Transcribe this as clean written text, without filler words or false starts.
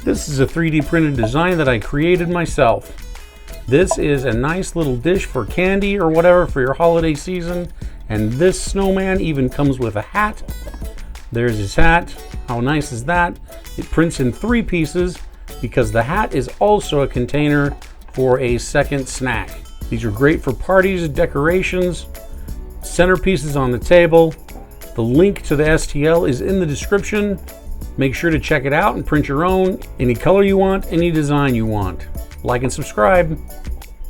This is a 3D printed design that I created myself. This is a nice little dish for candy or whatever for your holiday season. And this snowman even comes with a hat. There's his hat. How nice is that? It prints in 3 pieces because the hat is also a container for a second snack. These are great for parties, decorations, centerpieces on the table. The link to the STL is in the description. Make sure to check it out and print your own, any color you want, any design you want. Like and subscribe.